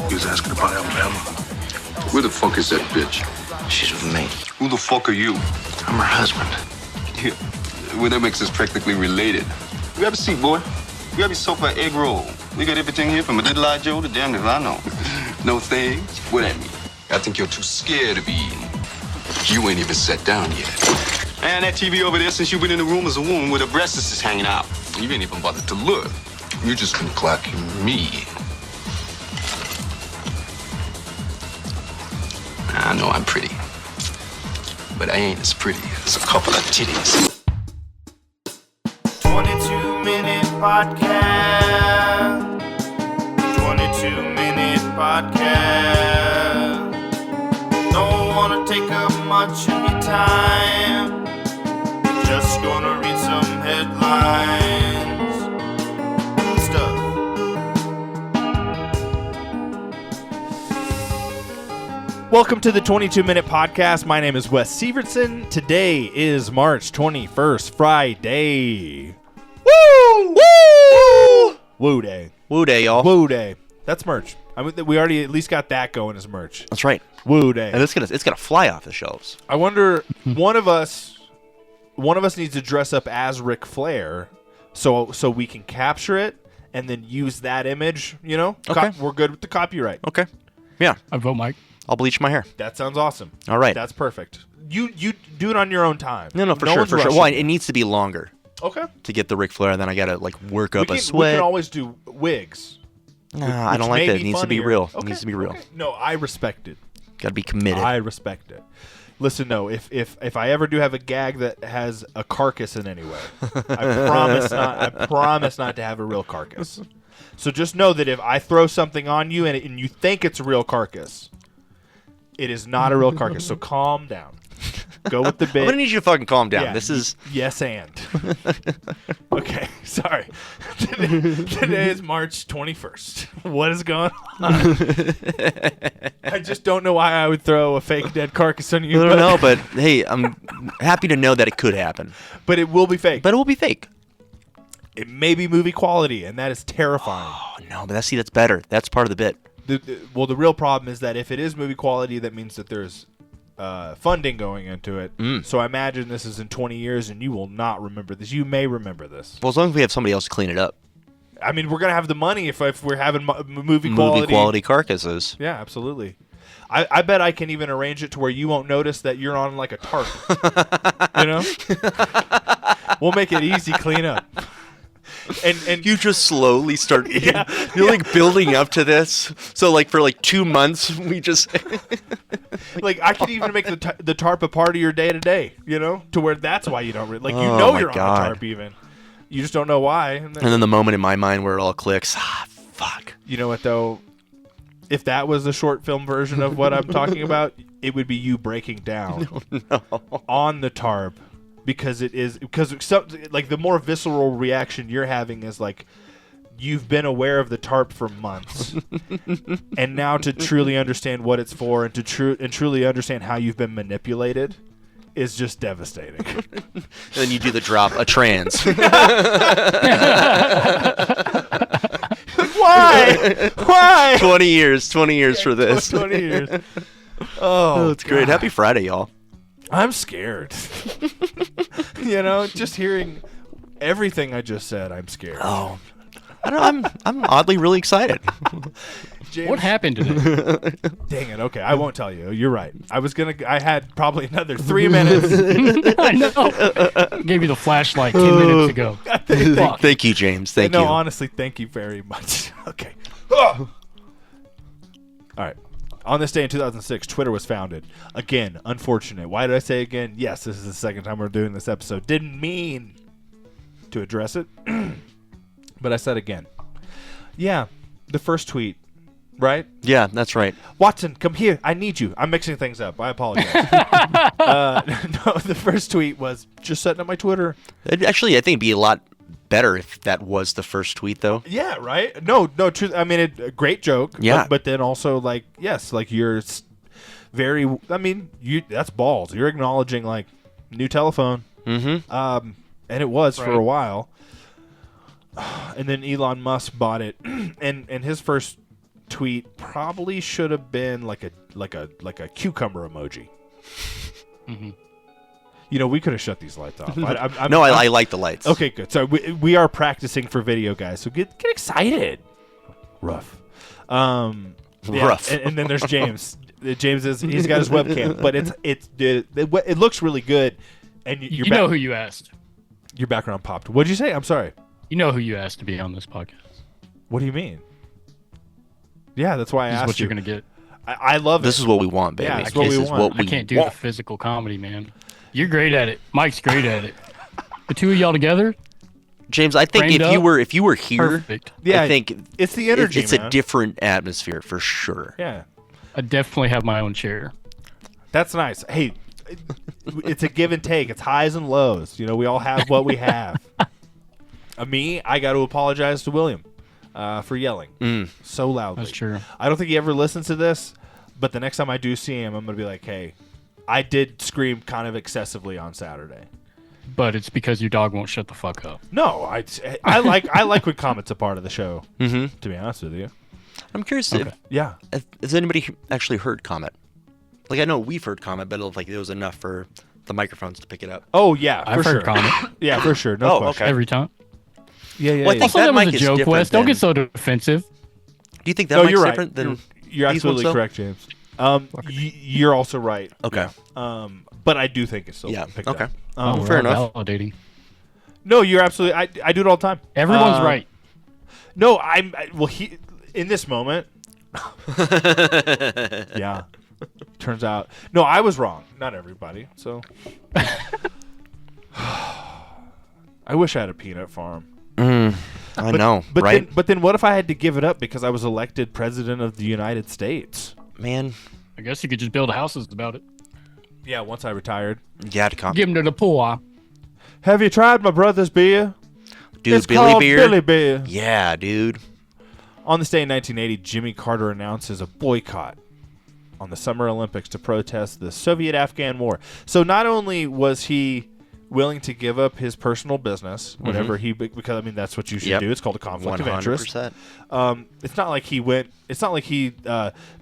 He was asking about Alabama. Where the fuck is that bitch? She's with me. Who the fuck are you? I'm her husband. Yeah. Well, that makes us practically related. You have a seat, boy. You have yourself an egg roll. We got everything here from a little eye Joe to damn if I know. No things? What that mean? I think you're too scared to be eating. You ain't even sat down yet. And that TV over there, since you've been in the room, is a woman with her breasts is hanging out. You ain't even bothered to look. You just been clocking me. I know I'm pretty, but I ain't as pretty as a couple of titties. 22-minute podcast. 22-minute podcast. Don't wanna take up much of your time. Just gonna read some headlines and stuff. Welcome to the 22-minute podcast. My name is Wes Sievertson. Today is March 21st, Friday. Woo! Woo! Woo day. Woo day, y'all. Woo day. That's merch. I mean, we already at least got that going as merch. That's right. Woo day. And it's gonna fly off the shelves. I wonder, one of us needs to dress up as Ric Flair, so we can capture it and then use that image. You know, Okay. We're good with the copyright. Okay. Yeah. I vote Mike. I'll bleach my hair. That sounds awesome. All right. That's perfect. You do it on your own time. No, for No sure, one's for sure. rushing Well, you. it needs to be longer Okay. to get the Ric Flair, and then I gotta work up a We sweat. can always do wigs. Nah, I which don't like may that. be It needs to be funnier. real. Okay, It needs to be real. okay. No, I respect it. Gotta be committed. I respect it. Listen, no, if I ever do have a gag that has a carcass in any way, I promise not to have a real carcass. So just know that if I throw something on you and you think it's a real carcass, it is not a real carcass. So calm down. Go with the I'm bit. gonna need you to fucking calm down. Yeah, This is yes and. Okay, sorry. Today is March 21st. What is going on? I just don't know why I would throw a fake dead carcass on you. I don't know, but hey, I'm happy to know that it could happen. But it will be fake. But it will be fake. It may be movie quality, and that is terrifying. Oh no, but that's better. That's part of the bit. The real problem is that if it is movie quality, that means that there's funding going into it. So I imagine this is in 20 years, and you will not remember this. You may remember this. Well, as long as we have somebody else to clean it up. I mean, we're going to have the money if we're having movie quality Carcasses. Yeah, absolutely. I bet I can even arrange it to where you won't notice that you're on like a tarp. You know? We'll make it easy clean up. And You just slowly start. Yeah. You're building up to this. So for 2 months, we just. like I could even make the tarp a part of your day to day. You know, to where that's why you don't Oh my God. you're on a tarp even. You just don't know why. And then the moment in my mind where it all clicks. Fuck. You know what though? If that was the short film version of what I'm talking about, it would be you breaking down on the tarp. Because the more visceral reaction you're having is you've been aware of the tarp for months, and now to truly understand what it's for and to truly understand how you've been manipulated is just devastating. And then you do the drop, a trans. Why? 20 years for this. 20 years. Oh, it's great. Happy Friday, y'all. I'm scared. Just hearing everything I just said, I'm scared. Oh, I don't know. I'm oddly really excited. James, What happened today? Dang it. Okay, I won't tell you. You're right. I had probably another 3 minutes. I know. Gave you the flashlight 10 minutes ago. Fuck. Thank you, James. Thank you. No, honestly, thank you very much. Okay. All right. On this day in 2006, Twitter was founded. Again, unfortunate. Why did I say again? Yes, this is the second time we're doing this episode. Didn't mean to address it, but I said again. Yeah, the first tweet, right? Yeah, that's right. Watson, come here. I need you. I'm mixing things up. I apologize. No, the first tweet was just setting up my Twitter. Actually, I think it'd be a lot better if that was the first tweet, though. Yeah, right? No, truth. I mean, a great joke. Yeah. But then also, yes, you're very, that's balls. You're acknowledging, new telephone. Mm-hmm. And it was for Right. a while. And then Elon Musk bought it. And his first tweet probably should have been like a cucumber emoji. Mm-hmm. You know, we could have shut these lights off. I like the lights. Okay, good. So we are practicing for video, guys. So get excited. Rough. Rough. And then there's James. James he's got his webcam, but it looks really good. And You know who you asked. Your background popped. What'd you say? I'm sorry. You know who you asked to be on this podcast. What do you mean? Yeah, that's why I This is asked what you. you're gonna get. I love it. This is what we want, baby. Yeah, it's what we This is want. what we I can't do want. the physical comedy, man. You're great at it. Mike's great at it. The two of y'all together, James, I think Framed if you were here, perfect. Yeah, I think it's the energy, it's man. a different atmosphere for sure. Yeah, I definitely have my own chair. that's nice. Hey, it's a give and take. It's highs and lows. You know, we all have what we have. Me, I got to apologize to William for yelling so loudly. That's true. I don't think he ever listens to this, but the next time I do see him, I'm going to be like, hey, I did scream kind of excessively on Saturday. But it's because your dog won't shut the fuck up. No, I like when Comet's a part of the show, Mm-hmm. to be honest with you. I'm curious Yeah. if has anybody actually heard Comet? Like, I know we've heard Comet, but it was enough for the microphones to pick it up. Oh, yeah, for I've sure. heard comment Yeah, for sure. No question. okay. every time. Yeah, Well, I think Also, that that was mic a is joke, different Wes. Don't than- get so defensive. Do you think that No, mic's you're right. different than You're these ones, absolutely though? correct, James. You're also right. Okay. But I do think it's still Yeah. picked Okay. up. We're fair all enough. Validating. No, you're absolutely. I do it all the time. Everyone's right. No, in this moment. Yeah. Turns out, no, I was wrong. Not everybody. So. I wish I had a peanut farm. I know, But right? then what if I had to give it up because I was elected president of the United States? Man, I guess you could just build houses about it. Yeah, once I retired. yeah, to Give them to the poor. Have you tried my brother's beer? dude, It's Billy called Beer. Billy Beer. Yeah, dude. On this day in 1980, Jimmy Carter announces a boycott on the Summer Olympics to protest the Soviet-Afghan war. So not only was he willing to give up his personal business, whatever because I mean that's what you should Yep. do. It's called a conflict of interest. 100%. It's not like he went. It's not like he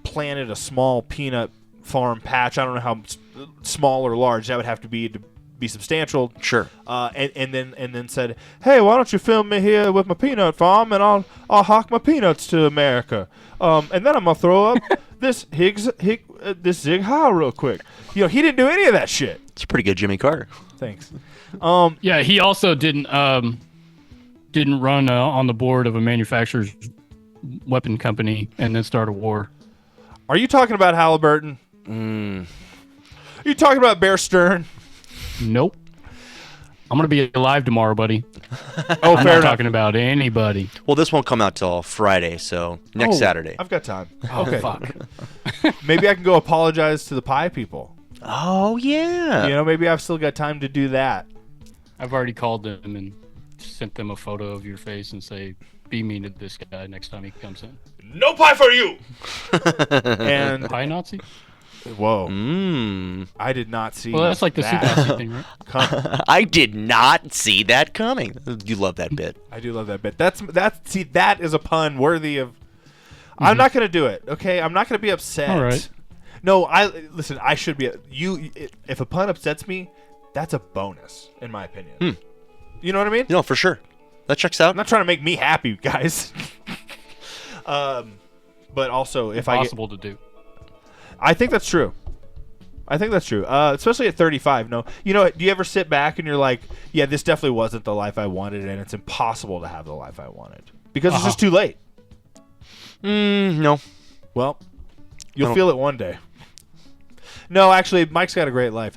planted a small peanut farm patch. I don't know how small or large that would have to be substantial. Sure. And then said, "Hey, why don't you film me here with my peanut farm, and I'll hawk my peanuts to America, and then I'm gonna throw up this this Zig Heil real quick." You know, he didn't do any of that shit. It's pretty good, Jimmy Carter. Thanks. Yeah, he also didn't run on the board of a manufacturer's weapon company and then start a war. Are you talking about Halliburton? Are you talking about Bear Stearns? Nope. I'm gonna be alive tomorrow, buddy. Oh, I'm fair not enough. talking about anybody. Well, this won't come out till Friday, so next Saturday. I've got time. Oh, Okay. fuck. Maybe I can go apologize to the pie people. Oh, yeah. You know, maybe I've still got time to do that. I've already called them and sent them a photo of your face and say, "Be mean to this guy next time he comes in." No pie for you. And Pie Nazi? whoa, Mm. I did not see. Well, that's like the soup that Nazi thing, right? come. I did not see that coming. You love that bit. I do love that bit. That is a pun worthy of. I'm not gonna do it. Okay, I'm not gonna be upset. All right. No, listen. I should be. If a pun upsets me, that's a bonus, in my opinion. You know what I mean? No, for sure. That checks out. I'm not trying to make me happy, guys. But also, if Possible to do. I think that's true. Especially at 35. No, you know, do you ever sit back and you're like, yeah, this definitely wasn't the life I wanted, and it's impossible to have the life I wanted because it's just too late. No. Well, you'll feel it one day. No, actually, Mike's got a great life.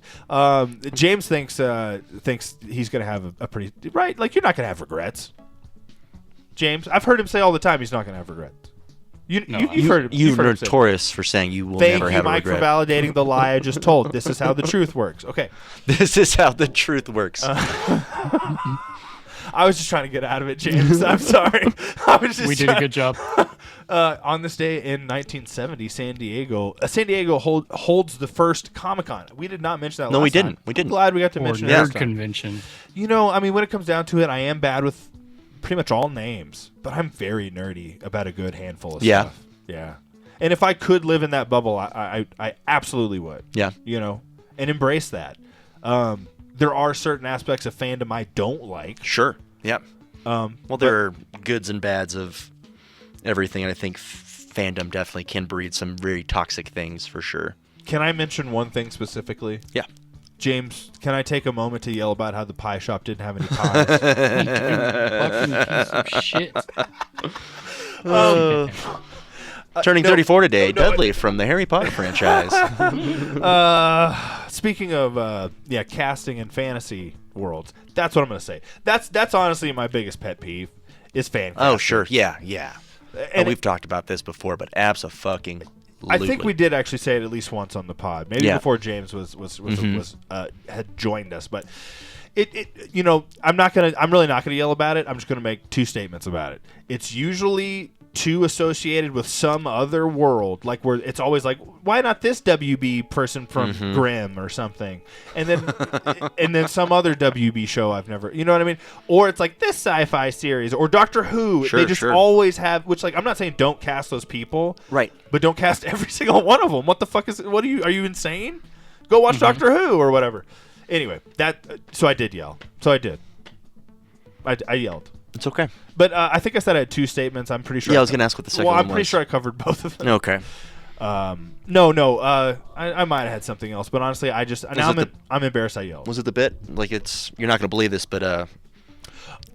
James thinks he's gonna have a pretty right. Like, you're not gonna have regrets. James, I've heard him say all the time he's not gonna have regrets. You've heard him. You're You've heard him say that. notorious for saying you will Thank never you, have a Mike, regret. for validating the lie I just told. This is how the truth works. Okay. This is how the truth works. I was just trying to get out of it, James. I'm sorry. I was just We did a good job. on this day in 1970, San Diego holds the first Comic-Con. We did not mention that No, last we didn't. time. We didn't. I'm glad we got to Or mention it nerd this time. convention. You know, I mean, when it comes down to it, I am bad with pretty much all names, but I'm very nerdy about a good handful of Yeah. stuff. Yeah. And if I could live in that bubble, I absolutely would. Yeah. You know, and embrace that. There are certain aspects of fandom I don't like. Sure. Yeah. Well, there are goods and bads of everything, and I think fandom definitely can breed some very toxic things for sure. Can I mention one thing specifically? Yeah. James, can I take a moment to yell about how the pie shop didn't have any pies? Fucking piece of shit. Turning 34 today, Dudley from the Harry Potter franchise. Speaking of casting and fantasy worlds, that's what I'm going to say. That's honestly my biggest pet peeve is fan casting. Oh, sure. Yeah. And we've talked about this before, but abso-fucking-lutely. I think we did actually say it at least once on the pod, maybe before James had joined us. But I'm really not gonna yell about it. I'm just gonna make two statements about it. It's usually too associated with some other world, like where it's always like, why not this WB person from Grimm or something, and then some other WB show I've never, you know what I mean? Or it's like this sci-fi series or Doctor Who. They just always have, which like I'm not saying don't cast those people, right? But don't cast every single one of them. What the fuck is? Are you insane? Go watch Doctor Who or whatever. Anyway, so I did yell. So I did. I yelled. It's okay. But I think I said I had two statements. I'm pretty sure. Yeah, I was going to ask what the second one was. Well, I'm pretty sure I covered both of them. Okay. No. I might have had something else, but honestly, I'm embarrassed I yelled. Was it the bit? Like you're not going to believe this, but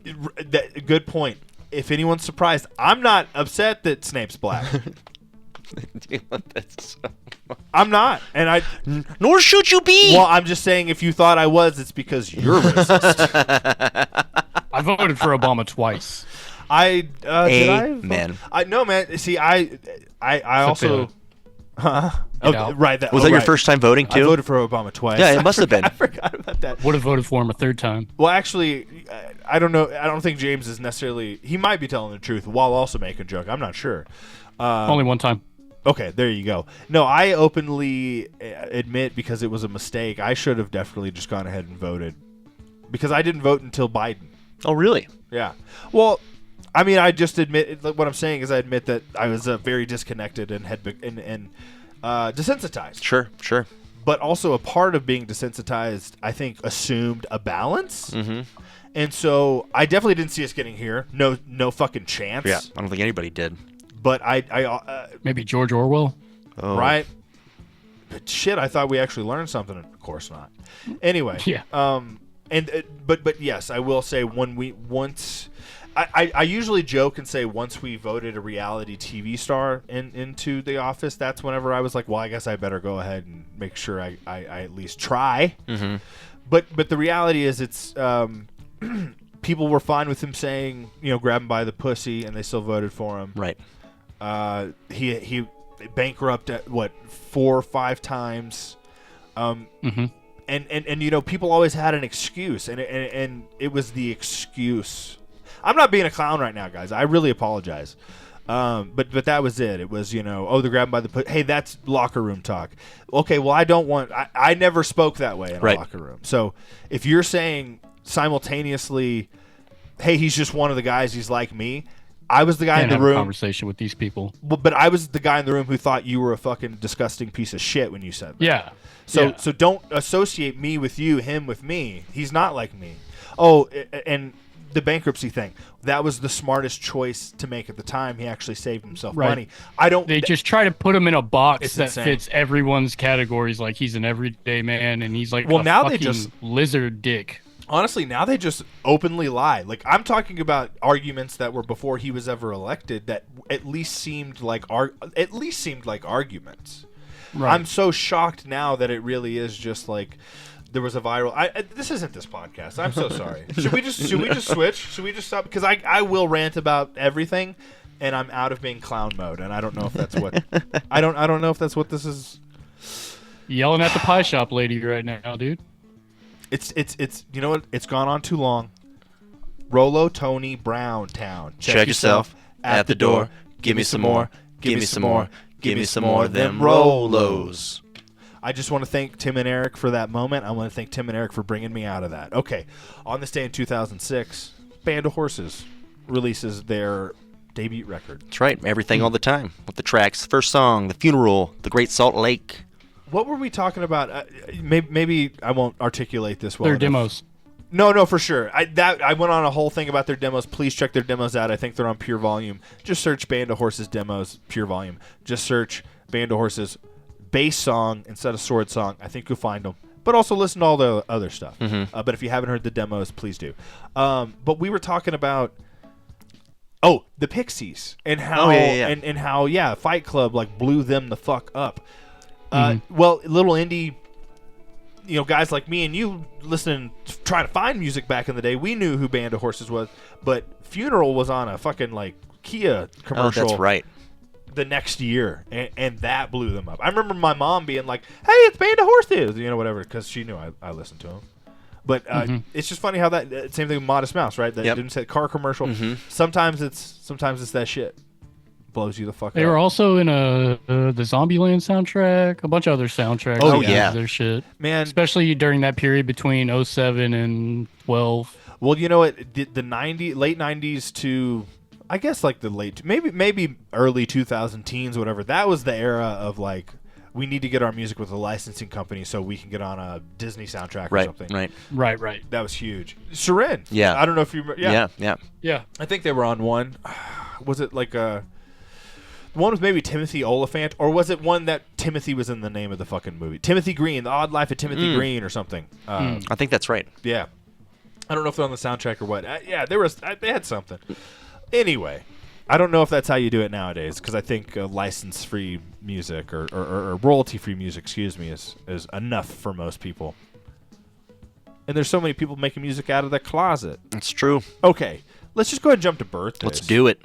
good point. If anyone's surprised, I'm not upset that Snape's black. I'm not, and nor should you be. Well, I'm just saying, if you thought I was, it's because you're racist. I voted for Obama twice. Did I? Man. No, man. See, I also. Right. Was that your first time voting too? I voted for Obama twice. Yeah, it must have been. I forgot about that. Would have voted for him a third time. Well, actually, I don't know. I don't think James is necessarily. He might be telling the truth while also making a joke. I'm not sure. Only one time. Okay, there you go. No, I openly admit, because it was a mistake, I should have definitely just gone ahead and voted. Because I didn't vote until Biden. Oh, really? Yeah. Well, I mean, I just admit, what I'm saying is I admit that I was very disconnected and desensitized. Sure. But also a part of being desensitized, I think, assumed a balance. Mm-hmm. And so I definitely didn't see us getting here. No fucking chance. Yeah, I don't think anybody did. But I maybe George Orwell. Oh. Right. But shit, I thought we actually learned something. Of course not. Anyway. Yeah. But yes, I will say I usually joke and say once we voted a reality TV star into the office, that's whenever I was like, well, I guess I better go ahead and make sure I at least try. Mm-hmm. But the reality is it's people were fine with him saying, grab him by the pussy, and they still voted for him. Right. He bankrupted 4 or 5 times. And people always had an excuse, and it was the excuse. I'm not being a clown right now, guys. I really apologize. But that was it. It was, they're grabbing by the hey, that's locker room talk. Okay, well, I never spoke that way in a locker room. So if you're saying simultaneously, hey, he's just one of the guys, he's like me, I was the guy in the room. Conversation with these people. But I was the guy in the room who thought you were a fucking disgusting piece of shit when you said that. Yeah. So don't associate me with you, him with me. He's not like me. Oh, and the bankruptcy thing. That was the smartest choice to make at the time. He actually saved himself money. They just try to put him in a box that insane. fits everyone's categories. Like he's an everyday man, and he's like now fucking they just lizard dick. Honestly, now they just openly lie. Like, I'm talking about arguments that were before he was ever elected that at least seemed like arguments. Right. I'm so shocked now that it really is just like there was a viral. This isn't this podcast. I'm so sorry. Should we just switch? Should we just stop? Because I will rant about everything, and I'm out of being clown mode, and I don't know if that's what I don't know if that's what this is. Yelling at the pie shop lady right now, dude. It's you know what? It's gone on too long. Rolo Tony Brown Town. Check yourself at the door. Give me some more. Give me some more. Give me some more of them Rolos. I just want to thank Tim and Eric for that moment. I want to thank Tim and Eric for bringing me out of that. Okay. On this day in 2006, Band of Horses releases their debut record. That's right. Everything all the time with the tracks. First song, The Funeral, The Great Salt Lake. What were we talking about? Maybe I won't articulate this well Their enough. demos. No, for sure. I went on a whole thing about their demos. Please check their demos out. I think they're on Pure Volume. Just search Band of Horses demos, Pure Volume. Just search Band of Horses bass song instead of sword song. I think you'll find them. But also listen to all the other stuff. But if you haven't heard the demos, please do. But we were talking about the Pixies and how and how Fight Club like blew them the fuck up. Well, little indie, guys like me and you listening, trying to find music back in the day, we knew who Band of Horses was, but Funeral was on a fucking like Kia commercial. Oh, that's right. The next year, and that blew them up. I remember my mom being like, "Hey, it's Band of Horses," whatever, because she knew I listened to them. But it's just funny how that same thing with Modest Mouse, right? That didn't say car commercial. Sometimes it's that shit. Blows you the fuck up. They were also in the Zombieland soundtrack, a bunch of other soundtracks. Oh, yeah. Their shit. Man. Especially during that period between 07 and 12. Well, you know what? The late 90s to, I guess, like the maybe early 2000 teens, whatever. That was the era of, like, we need to get our music with a licensing company so we can get on a Disney soundtrack or something. Right. That was huge. Seren. Yeah. I don't know if you remember. Yeah. I think they were on one. Was it like one was maybe Timothy Oliphant, or was it one that Timothy was in the name of the fucking movie? Timothy Green, The Odd Life of Timothy Green or something. I think that's right. Yeah. I don't know if they're on the soundtrack or what. They had something. Anyway, I don't know if that's how you do it nowadays, because I think license-free music or royalty-free music, is enough for most people. And there's so many people making music out of the closet. That's true. Okay, let's just go ahead and jump to birthdays. Let's do it.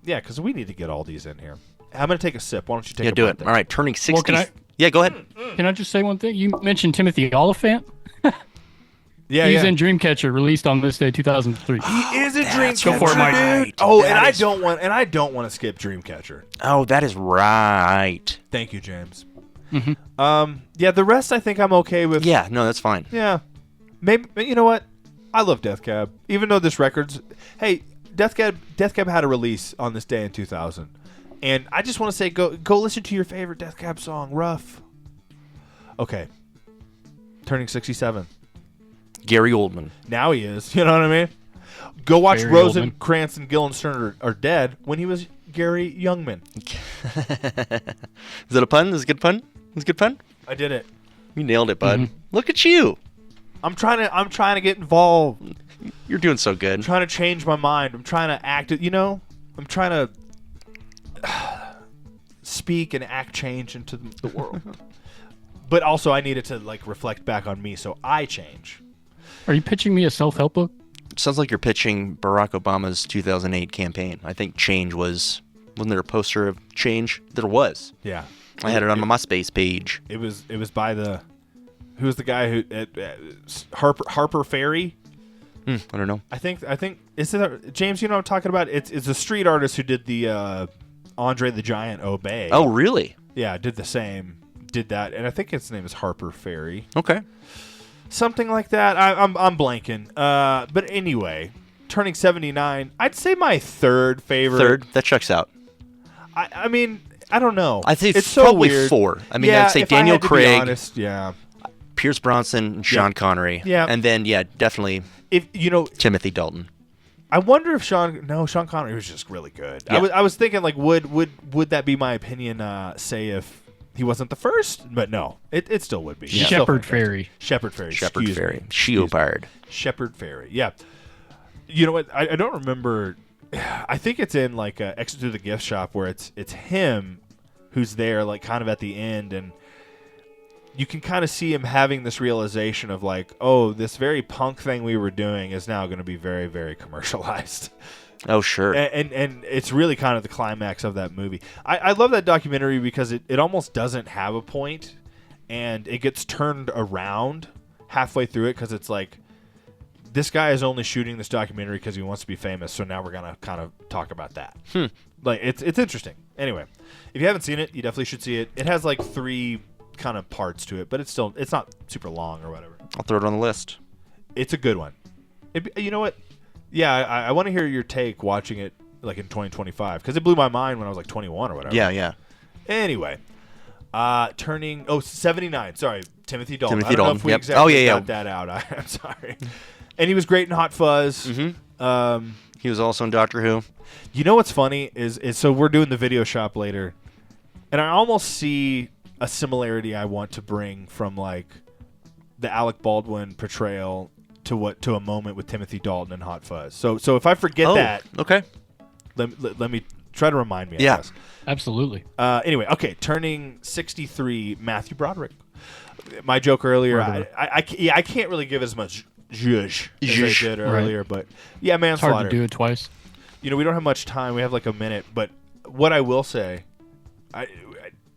Yeah, because we need to get all these in here. I'm going to take a sip. Why don't you take a Yeah, do it. bite All right, turning 60. Well, can I- Yeah, go ahead. Can I just say one thing? You mentioned Timothy Oliphant. Yeah, He's in Dreamcatcher, released on this day, 2003. He is a Dreamcatcher, Go for it, Mike. dude. Oh, That and I is- don't want to skip Dreamcatcher. Oh, that is right. Thank you, James. Yeah, the rest I think I'm okay with. Yeah, no, that's fine. Yeah. Maybe, you know what? I love Death Cab. Even though this record's... Hey, Death Cab had a release on this day in 2000. And I just want to say, go listen to your favorite Death Cab song, Rough. Okay. Turning 67. Gary Oldman. Now he is. You know what I mean? Go watch Gary Rosencrantz and Guildenstern are dead when he was Gary Youngman. Is that a pun? Is it a good pun? Is it a good pun? I did it. You nailed it, bud. Look at you. I'm trying to get involved. You're doing so good. I'm trying to change my mind. I'm trying to act it. I'm trying to speak and act change into the world. But also, I need it to like reflect back on me, so I change. Are you pitching me a self-help book? Sounds like you're pitching Barack Obama's 2008 campaign. I think change wasn't there a poster of change? There was. Yeah, I had it on my MySpace page. It was by who was the guy who Harper Ferry? I don't know. I think is it James? You know what I'm talking about? It's a street artist who did the Andre the Giant Obey. Oh, really? Yeah, did that, and I think his name is Harper Ferry. Okay. Something like that. I'm blanking. But anyway, turning 79. I'd say my third favorite. Third, that checks out. I mean, I don't know. I think it's so probably weird. 4. I mean, yeah, I'd say if I Daniel had to be Craig, honest, yeah. Pierce Brosnan, and Sean Connery. Yeah. And then, definitely If Timothy Dalton. I wonder if Sean Connery was just really good. Yeah. I was thinking like would that be my opinion? Say if he wasn't the first, but no, it still would be. He's still Shepard fantastic. Fairey. Shepard Fairey. Shepard excuse me. Fairey. Sheopard. Shepard Fairey. Yeah. You know what? I don't remember. I think it's in like Exit to the Gift Shop where it's him who's there like kind of at the end, and you can kind of see him having this realization of like, oh, this very punk thing we were doing is now going to be very, very commercialized. Oh, sure. And it's really kind of the climax of that movie. I love that documentary because it almost doesn't have a point, and it gets turned around halfway through it because it's like, this guy is only shooting this documentary because he wants to be famous, so now we're going to kind of talk about that. Like, it's interesting. Anyway, if you haven't seen it, you definitely should see it. It has like 3 kind of parts to it, but it's not super long or whatever. I'll throw it on the list. It's a good one. You know what? Yeah, I want to hear your take watching it like in 2025, because it blew my mind when I was like 21 or whatever. Yeah. Anyway, turning 79. Sorry, Timothy Dalton. Timothy I don't know Dalton, if we yep. exactly got that out. I'm sorry. And he was great in Hot Fuzz. Mm-hmm. He was also in Doctor Who. You know what's funny is so we're doing the video shop later, and I almost see a similarity I want to bring from like the Alec Baldwin portrayal to a moment with Timothy Dalton in Hot Fuzz. So if I forget that, okay, let me try to remind me. I guess. Absolutely. Anyway, okay, turning 63, Matthew Broderick. My joke earlier, I can't really give as much zhuzh as I did earlier, but yeah, It's manslaughter. hard to do it twice. We don't have much time. We have like a minute, but what I will say,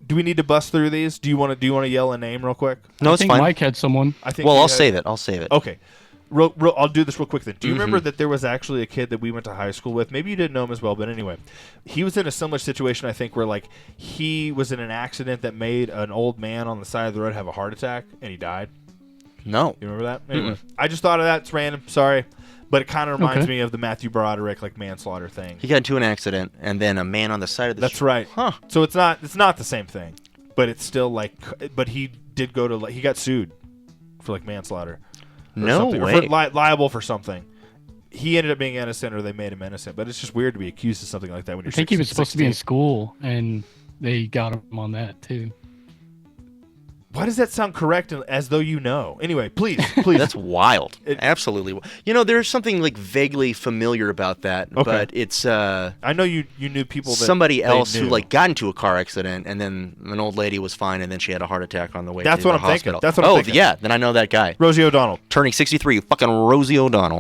do we need to bust through these? Do you want to yell a name real quick? No, I it's think fine. Mike had someone. I think. Well, you I'll had- save it. I'll save it. Okay. I'll do this real quick then. Do you remember that there was actually a kid that we went to high school with? Maybe you didn't know him as well, but anyway, he was in a similar situation, I think, where like he was in an accident that made an old man on the side of the road have a heart attack, and he died. No. You remember that? Anyway, I just thought of that. It's random. Sorry, but it kind of reminds me of the Matthew Broderick like manslaughter thing. He got into an accident, and then a man on the side of the That's right. Huh. So it's not the same thing, but it's still like. But he did go to he got sued for like manslaughter. No something, way. or for liable for something. He ended up being innocent, or they made him innocent. But it's just weird to be accused of something like that when you're. I think he was supposed to be in 16. school, and they got him on that too. Why does that sound correct? As though you know. Anyway, please. That's wild. Absolutely. There's something like vaguely familiar about that, but it's I know you knew people. That somebody else they who knew. like got into a car accident, and then an old lady was fine, and then she had a heart attack on the way That's to what the I'm thinking. hospital. That's what I'm thinking. Yeah, then I know that guy. Rosie O'Donnell. Turning 63, fucking Rosie O'Donnell.